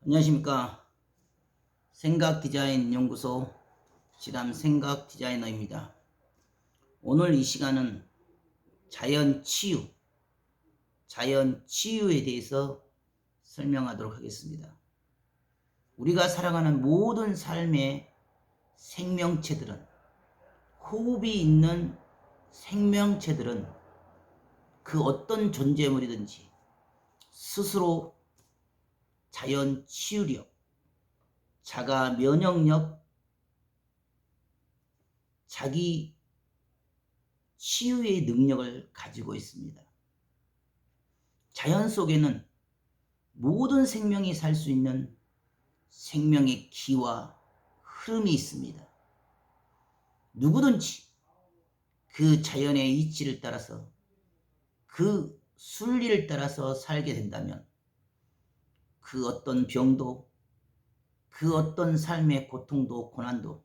안녕하십니까. 생각디자인연구소 지담생각디자이너입니다. 오늘 이 시간은 자연치유에 대해서 설명하도록 하겠습니다. 우리가 살아가는 모든 삶의 생명체들은, 호흡이 있는 생명체들은 그 어떤 존재물이든지 스스로 자연치유력, 자가 면역력, 자기 치유의 능력을 가지고 있습니다. 자연 속에는 모든 생명이 살 수 있는 생명의 기와 흐름이 있습니다. 누구든지 그 자연의 이치를 따라서, 그 순리를 따라서 살게 된다면 그 어떤 병도, 그 어떤 삶의 고통도 고난도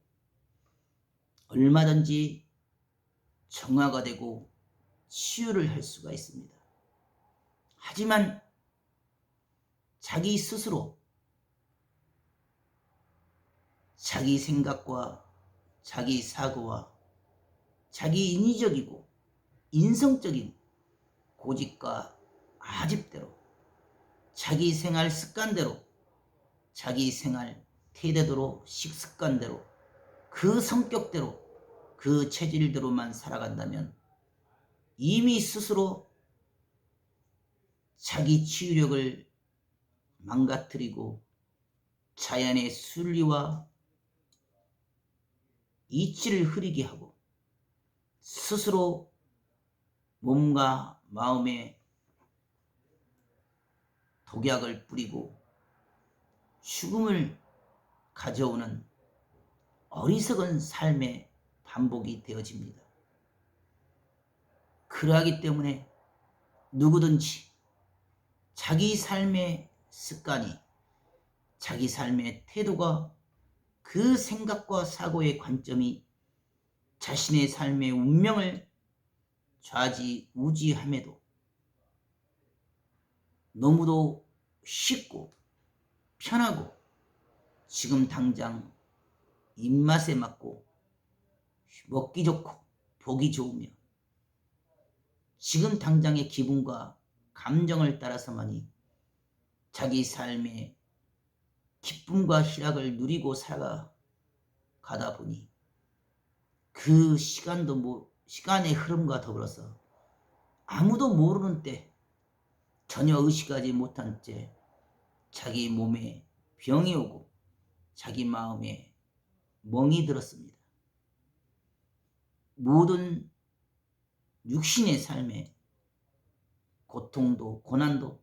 얼마든지 정화가 되고 치유를 할 수가 있습니다. 하지만 자기 스스로 자기 생각과 자기 사고와 자기 인위적이고 인성적인 고집과 아집대로, 자기 생활 습관대로, 자기 생활 태도대로, 식습관대로, 그 성격대로, 그 체질대로만 살아간다면 이미 스스로 자기 치유력을 망가뜨리고 자연의 순리와 이치를 흐리게 하고 스스로 몸과 마음에 독약을 뿌리고 죽음을 가져오는 어리석은 삶의 반복이 되어집니다. 그러하기 때문에 누구든지 자기 삶의 습관이, 자기 삶의 태도가, 그 생각과 사고의 관점이 자신의 삶의 운명을 좌지우지함에도 너무도 쉽고 편하고 지금 당장 입맛에 맞고 먹기 좋고 보기 좋으며 지금 당장의 기분과 감정을 따라서만이 자기 삶의 기쁨과 희락을 누리고 살아가다 보니 그 시간의 흐름과 더불어서 아무도 모르는 때, 전혀 의식하지 못한 때 자기 몸에 병이 오고 자기 마음에 멍이 들었습니다. 모든 육신의 삶에 고통도 고난도,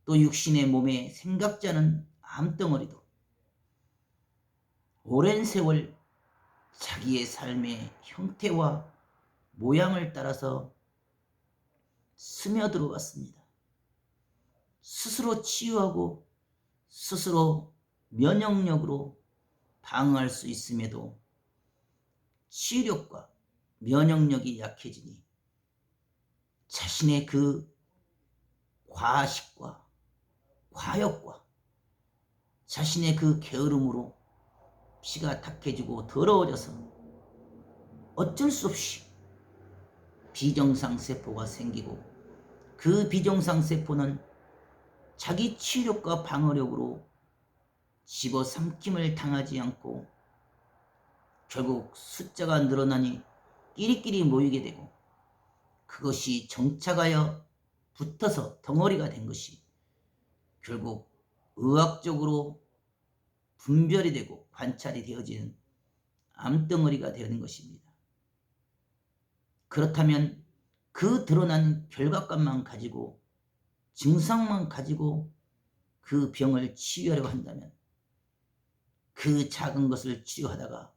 또 육신의 몸에 생각지 않은 암덩어리도 오랜 세월 자기의 삶의 형태와 모양을 따라서 스며들어 왔습니다. 스스로 치유하고 스스로 면역력으로 방어할 수 있음에도 치유력과 면역력이 약해지니 자신의 그 과식과 과욕과 자신의 그 게으름으로 피가 탁해지고 더러워져서 어쩔 수 없이 비정상세포가 생기고, 그 비정상세포는 자기 치유력과 방어력으로 집어삼킴을 당하지 않고 결국 숫자가 늘어나니 끼리끼리 모이게 되고, 그것이 정착하여 붙어서 덩어리가 된 것이 결국 의학적으로 분별이 되고 관찰이 되어지는 암덩어리가 되는 것입니다. 그렇다면 그 드러난 결과값만 가지고, 증상만 가지고 그 병을 치유하려고 한다면 그 작은 것을 치유하다가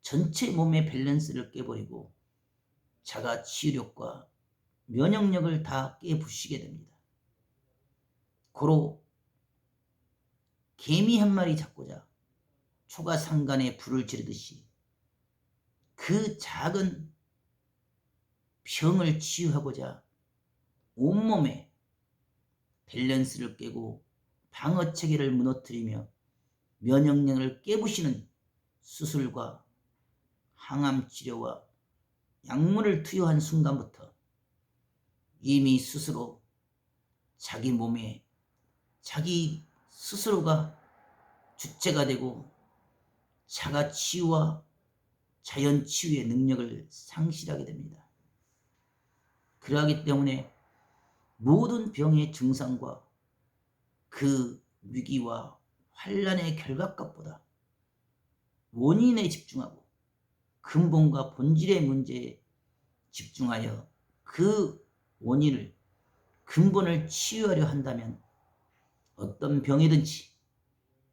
전체 몸의 밸런스를 깨버리고 자가 치유력과 면역력을 다 깨부시게 됩니다. 고로 개미 한 마리 잡고자 초가상간에 불을 지르듯이 그 작은 병을 치유하고자 온몸에 밸런스를 깨고 방어 체계를 무너뜨리며 면역력을 깨부시는 수술과 항암 치료와 약물을 투여한 순간부터 이미 스스로 자기 몸에 자기 스스로가 주체가 되고 자가 치유와 자연 치유의 능력을 상실하게 됩니다. 그러하기 때문에 모든 병의 증상과 그 위기와 환란의 결과값보다 원인에 집중하고 근본과 본질의 문제에 집중하여 그 원인을 근본을 치유하려 한다면 어떤 병이든지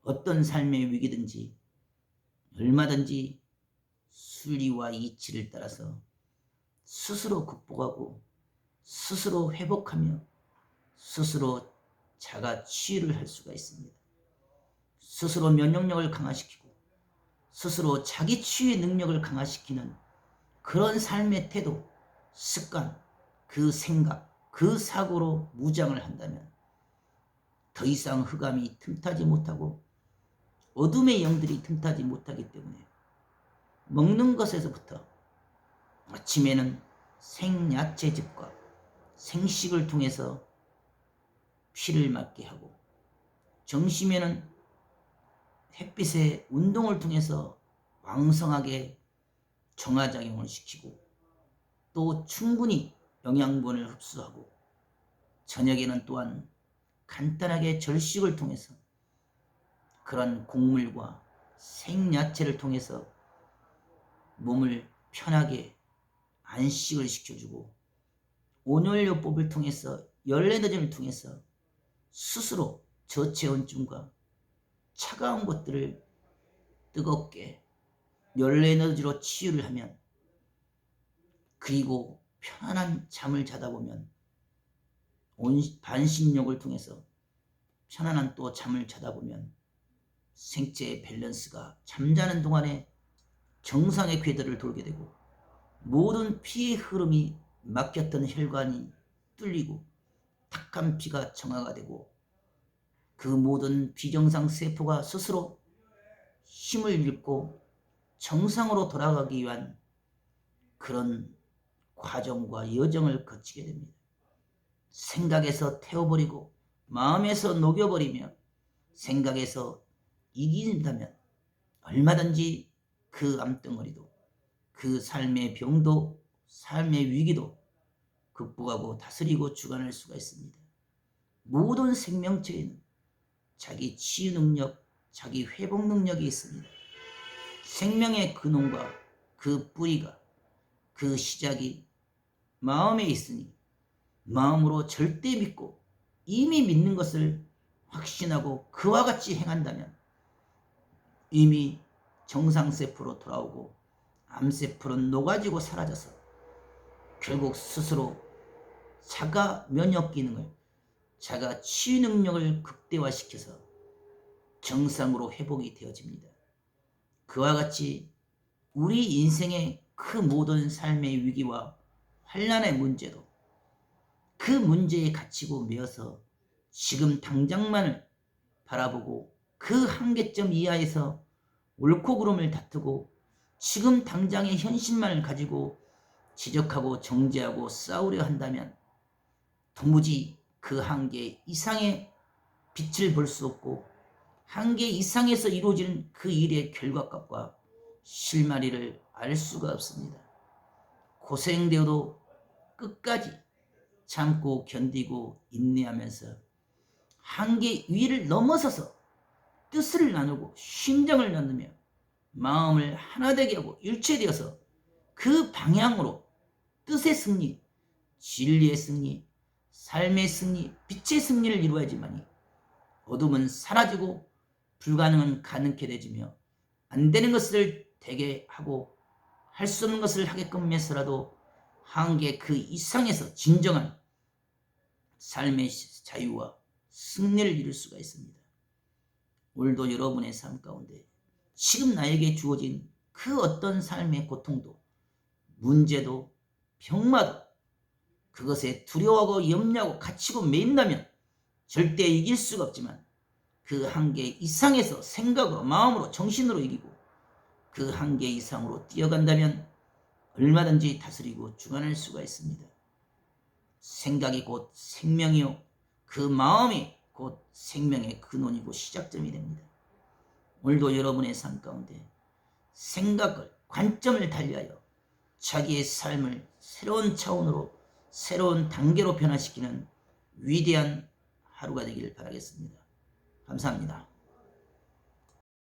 어떤 삶의 위기든지 얼마든지 순리와 이치를 따라서 스스로 극복하고 스스로 회복하며 스스로 자가 치유를 할 수가 있습니다. 스스로 면역력을 강화시키고 스스로 자기 치유의 능력을 강화시키는 그런 삶의 태도, 습관, 그 생각, 그 사고로 무장을 한다면 더 이상 흑암이 틈타지 못하고 어둠의 영들이 틈타지 못하기 때문에 먹는 것에서부터 아침에는 생야채즙과 생식을 통해서 피를 맑게 하고 점심에는 햇빛의 운동을 통해서 왕성하게 정화작용을 시키고 또 충분히 영양분을 흡수하고 저녁에는 또한 간단하게 절식을 통해서 그런 곡물과 생야채를 통해서 몸을 편하게 안식을 시켜주고 온열요법을 통해서 열에너지를 통해서 스스로 저체온증과 차가운 것들을 뜨겁게 열에너지로 치유를 하면 그리고 편안한 잠을 자다 보면 반신욕을 통해서 편안한 또 잠을 자다 보면 생체의 밸런스가 잠자는 동안에 정상의 궤도를 돌게 되고 모든 피의 흐름이 막혔던 혈관이 뚫리고 탁한 피가 정화가 되고 그 모든 비정상 세포가 스스로 힘을 잃고 정상으로 돌아가기 위한 그런 과정과 여정을 거치게 됩니다. 생각에서 태워버리고 마음에서 녹여버리며 생각에서 이긴다면 얼마든지 그 암덩어리도 그 삶의 병도 삶의 위기도 극복하고 다스리고 주관할 수가 있습니다. 모든 생명체에는 자기 치유 능력, 자기 회복 능력이 있습니다. 생명의 근원과 그 뿌리가 그 시작이 마음에 있으니 마음으로 절대 믿고 이미 믿는 것을 확신하고 그와 같이 행한다면 이미 정상세포로 돌아오고 암세포는 녹아지고 사라져서 결국 스스로 자가 면역 기능을 자가 치유 능력을 극대화시켜서 정상으로 회복이 되어집니다. 그와 같이 우리 인생의 그 모든 삶의 위기와 환난의 문제도 그 문제에 갇히고 매어서 지금 당장만을 바라보고 그 한계점 이하에서 옳고 그름을 다투고 지금 당장의 현실만을 가지고 지적하고 정죄하고 싸우려 한다면 도무지 그 한계 이상의 빛을 볼 수 없고 한계 이상에서 이루어지는 그 일의 결과값과 실마리를 알 수가 없습니다. 고생되어도 끝까지 참고 견디고 인내하면서 한계 위를 넘어서서 뜻을 나누고 심정을 나누며 마음을 하나 되게 하고 일체되어서 그 방향으로 뜻의 승리, 진리의 승리, 삶의 승리, 빛의 승리를 이루어야지만이 어둠은 사라지고 불가능은 가능케 되지며 안 되는 것을 되게 하고 할 수 없는 것을 하게끔 해서라도 한계 그 이상에서 진정한 삶의 자유와 승리를 이룰 수가 있습니다. 오늘도 여러분의 삶 가운데 지금 나에게 주어진 그 어떤 삶의 고통도 문제도 병마도 그것에 두려워하고 염려하고 갇히고 매인다면 절대 이길 수가 없지만 그 한계 이상에서 생각으로, 마음으로, 정신으로 이기고 그 한계 이상으로 뛰어간다면 얼마든지 다스리고 주관할 수가 있습니다. 생각이 곧 생명이요, 그 마음이 곧 생명의 근원이고 시작점이 됩니다. 오늘도 여러분의 삶 가운데 생각을, 관점을 달리하여 자기의 삶을 새로운 차원으로, 새로운 단계로 변화시키는 위대한 하루가 되기를 바라겠습니다. 감사합니다.